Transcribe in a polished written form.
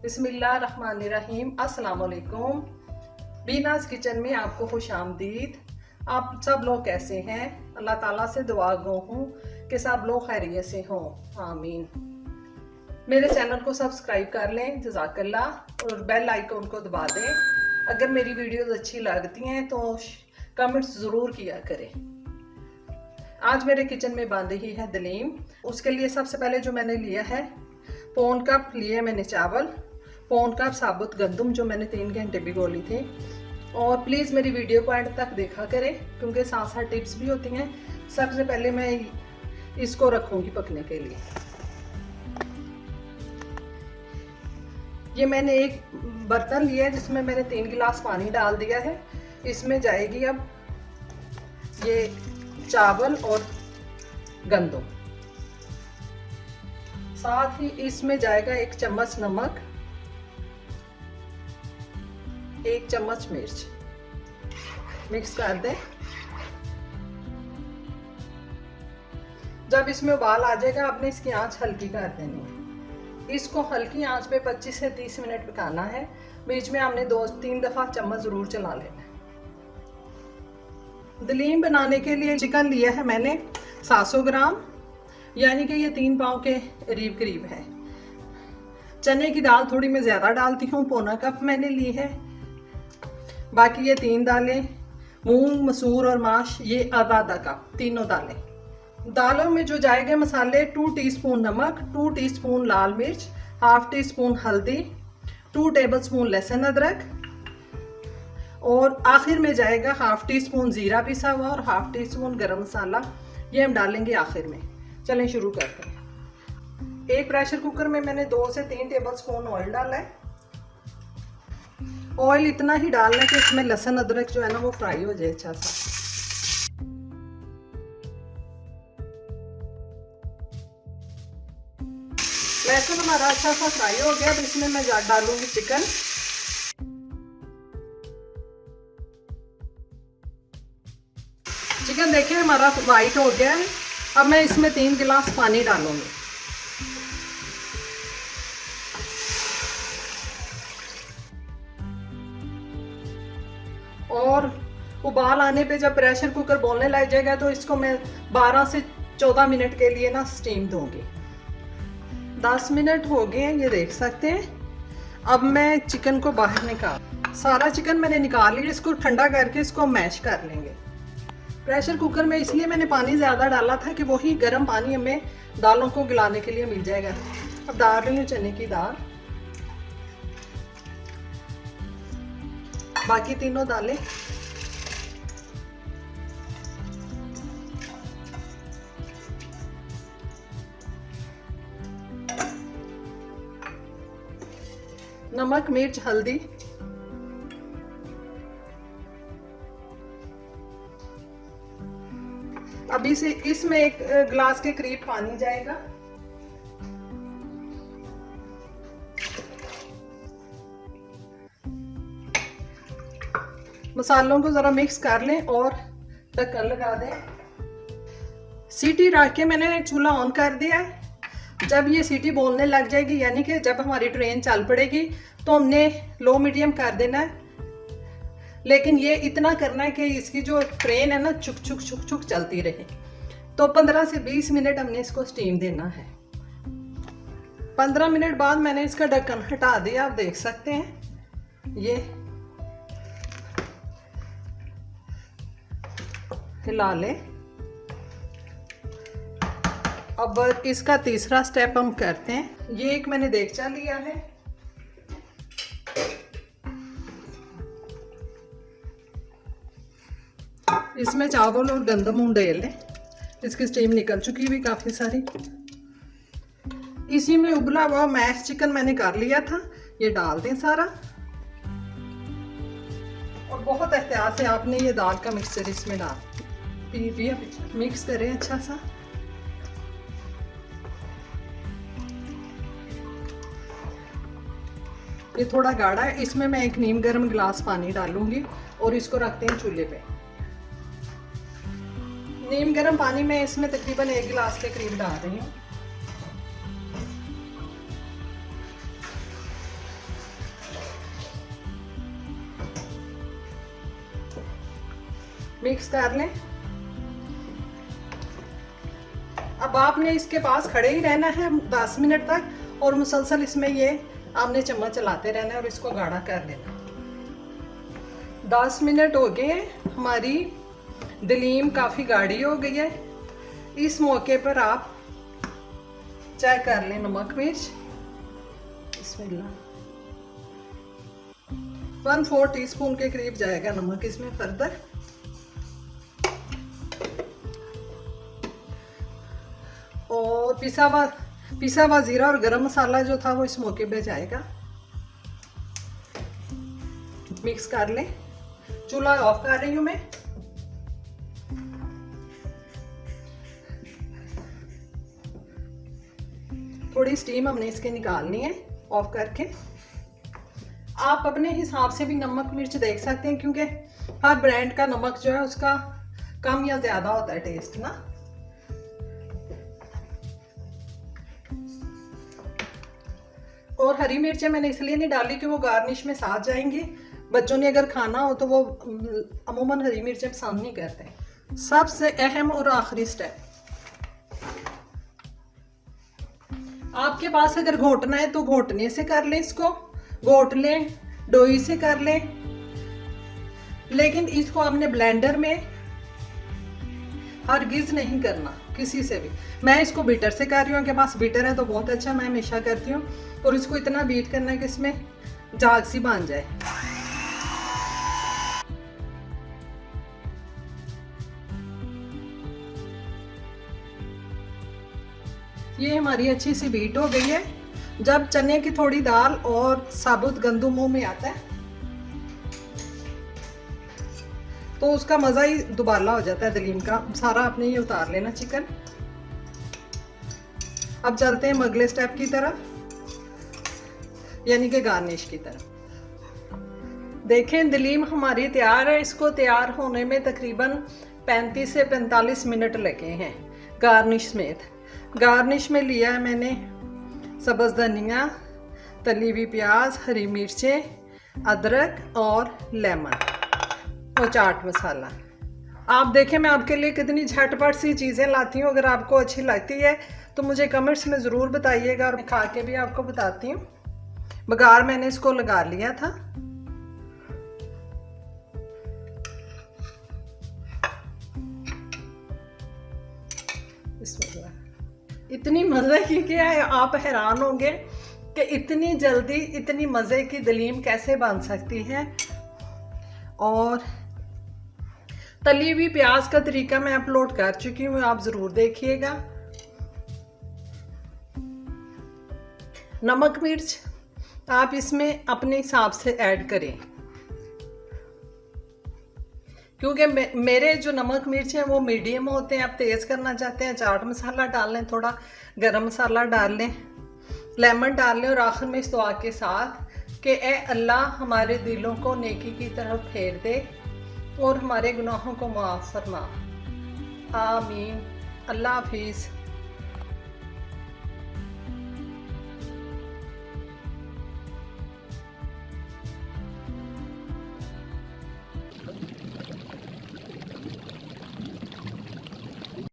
बिस्मिल्लाहिर्रहमानिर्रहीम। अस्सलाम वालेकुम। बीनाज किचन में आपको खुश आमदीद। आप सब लोग कैसे हैं? अल्लाह ताला से दुआ गो हूँ कि सब लोग खैरियत से हों, आमीन। मेरे चैनल को सब्सक्राइब कर लें, जज़ाकल्लाह, और बेल आइकन को दबा दें। अगर मेरी वीडियोस अच्छी लगती हैं तो कमेंट्स ज़रूर किया करें। आज मेरे किचन में बन रही है दलीम। उसके लिए सबसे पहले जो मैंने लिया है, पौन कप लिए मैंने चावल, पौन कप साबुत गंदम जो मैंने 3 घंटे भिगो ली थी। और प्लीज़ मेरी वीडियो को एंड तक देखा करें क्योंकि साथ साथ टिप्स भी होती हैं। सबसे पहले मैं इसको रखूँगी पकने के लिए। ये मैंने एक बर्तन लिया है जिसमें मैंने 3 गिलास पानी डाल दिया है। इसमें जाएगी अब ये चावल और गंदम, साथ ही इसमें जाएगा 1 चम्मच नमक, 1 चम्मच मिर्च। मिक्स कर दें। जब इसमें उबाल आ जाएगा आपने इसकी आंच हल्की कर देनी है। इसको हल्की आंच पे 25 से 30 मिनट पकाना है। बीच में हमने 2-3 दफ़ा चम्मच ज़रूर चला लेना है। दलीम बनाने के लिए चिकन लिया है मैंने 700 ग्राम, यानी कि ये 3 पाव के करीब करीब है। चने की दाल थोड़ी मैं ज़्यादा डालती हूँ, पौना कप मैंने ली है। बाकी ये 3 दालें, मूंग, मसूर और माश, ये आधा कप, तीनों दालें। दालों में जो जाएंगे मसाले, 2 टीस्पून नमक, 2 टीस्पून लाल मिर्च, हाफ टी स्पून हल्दी, 2 टेबलस्पून लहसुन अदरक, और आखिर में जाएगा हाफ टी स्पून ज़ीरा पिसा हुआ और हाफ टी स्पून गरम मसाला। ये हम डालेंगे आखिर में। चलें शुरू करते हैं। एक प्रेशर कुकर में मैंने 2 से 3 टेबलस्पून ऑयल डाला है। ऑयल इतना ही डालना है कि इसमें लहसुन अदरक जो है ना वो फ्राई हो जाए अच्छा सा। लहसुन हमारा अच्छा सा फ्राई हो गया। अब इसमें मैं डालूंगी चिकन। चिकन देखिए हमारा वाइट हो गया है। अब मैं इसमें 3 गिलास पानी डालूंगी। और उबाल आने पे जब प्रेशर कुकर बोलने लग जाएगा तो इसको मैं 12 से 14 मिनट के लिए ना स्टीम दूंगी। 10 मिनट हो गए हैं, ये देख सकते हैं। अब मैं चिकन को बाहर निकाल, सारा चिकन मैंने निकाल लिया। इसको ठंडा करके इसको मैश कर लेंगे। प्रेशर कुकर में इसलिए मैंने पानी ज़्यादा डाला था कि वही गर्म पानी हमें दालों को गलाने के लिए मिल जाएगा। अब डाल रही हूँ चने की दाल, बाकी तीनों दालें। नमक, मिर्च, हल्दी। अभी से इसमें 1 गिलास के करीब पानी जाएगा। मसालों को जरा मिक्स कर लें और ढक्कन लगा दें। सीटी रख के मैंने चूल्हा ऑन कर दिया है। जब ये सीटी बोलने लग जाएगी, यानी कि जब हमारी ट्रेन चल पड़ेगी, तो हमने लो मीडियम कर देना है। लेकिन ये इतना करना है कि इसकी जो ट्रेन है ना चुक चुक चुक चुक चलती रहे। तो 15 से 20 मिनट हमने इसको स्टीम देना है। 15 मिनट बाद मैंने इसका ढक्कन हटा दिया। आप देख सकते हैं ये हिला ले। अब इसका तीसरा स्टेप हम करते हैं। ये एक मैंने देगचा लिया है। इसमें चावल और गंदम उंडेल लें। इसकी स्टीम निकल चुकी हुई काफ़ी सारी। इसी में उबला हुआ मैश चिकन मैंने कर लिया था, ये डाल दें सारा। और बहुत एहतियात से आपने ये दाल का मिक्सचर इसमें डाल मिक्स करें अच्छा सा। ये थोड़ा गाढ़ा है। इसमें मैं 1 नीम गर्म गिलास पानी डालूंगी और इसको रखते हैं चूल्हे पे। नीम गर्म पानी में इसमें तकरीबन 1 गिलास के करीब डाल रही हूँ। मिक्स कर लें। अब आपने इसके पास खड़े ही रहना है 10 मिनट तक और मुसलसल इसमें ये आपने चम्मच चलाते रहना है और इसको गाढ़ा कर लेना। 10 मिनट हो गए, हमारी दलीम काफ़ी गाढ़ी हो गई है। इस मौके पर आप चेक कर लें नमक मिर्च। बिस्मिल्लाह 1/4 टीस्पून के करीब जाएगा नमक इसमें फर्दर। और पिसा हुआ जीरा और गरम मसाला जो था वो इस मौके पे जाएगा। मिक्स कर लें। चूल्हा ऑफ कर रही हूँ मैं। थोड़ी स्टीम हमने इसके निकालनी है ऑफ करके। आप अपने हिसाब से भी नमक मिर्च देख सकते हैं, क्योंकि हर ब्रांड का नमक जो है उसका कम या ज्यादा होता है टेस्ट ना। और हरी मिर्चें मैंने इसलिए नहीं डाली कि वो गार्निश में साथ जाएंगी। बच्चों ने अगर खाना हो तो वो अमूमन हरी मिर्चें पसंद नहीं करते। सबसे अहम और आखिरी स्टेप, आपके पास अगर घोटना है तो घोटने से कर लें, इसको घोट लें, डोई से कर लें, लेकिन इसको आपने ब्लेंडर में हरगिज नहीं करना किसी से भी। मैं इसको बीटर से कर रही हूँ, आपके पास बीटर है तो बहुत अच्छा, मैं हमेशा करती हूँ। और इसको इतना बीट करना है कि इसमें झाग सी बन जाए। ये हमारी अच्छी सी बीट हो गई है। जब चने की थोड़ी दाल और साबुत गंदम मुंह में आता है तो उसका मज़ा ही दुबाला हो जाता है दलीम का। सारा आपने ये उतार लेना चिकन। अब चलते हैं अगले स्टेप की तरफ, यानी कि गार्निश की तरफ। देखें दलीम हमारी तैयार है। इसको तैयार होने में तकरीबन 35 से 45 मिनट लगे हैं गार्निश समेत। गार्निश में लिया है मैंने सब्ज़ धनिया, तली हुई प्याज, हरी मिर्चें, अदरक और लेमन और चाट मसाला। आप देखें मैं आपके लिए कितनी झटपट सी चीज़ें लाती हूँ। अगर आपको अच्छी लगती है तो मुझे कमेंट्स में ज़रूर बताइएगा और मैं खा के भी आपको बताती हूँ। बघार मैंने इसको लगा लिया था। इतनी मज़े की क्या है, आप हैरान होंगे कि इतनी जल्दी इतनी मज़े की दलीम कैसे बन सकती है। और तली हुई प्याज का तरीका मैं अपलोड कर चुकी हूँ, आप ज़रूर देखिएगा। नमक मिर्च आप इसमें अपने हिसाब से ऐड करें, क्योंकि मेरे जो नमक मिर्च हैं वो मीडियम होते हैं। आप तेज़ करना चाहते हैं चाट मसाला डाल लें, थोड़ा गरम मसाला डाल लें, लेमन डाल लें। और आखिर में इस दुआ के साथ कि ए अल्लाह हमारे दिलों को नेकी की तरफ फेर दे और हमारे गुनाहों को माफ़ फरमा। आमीन। अल्लाह हाफिज़।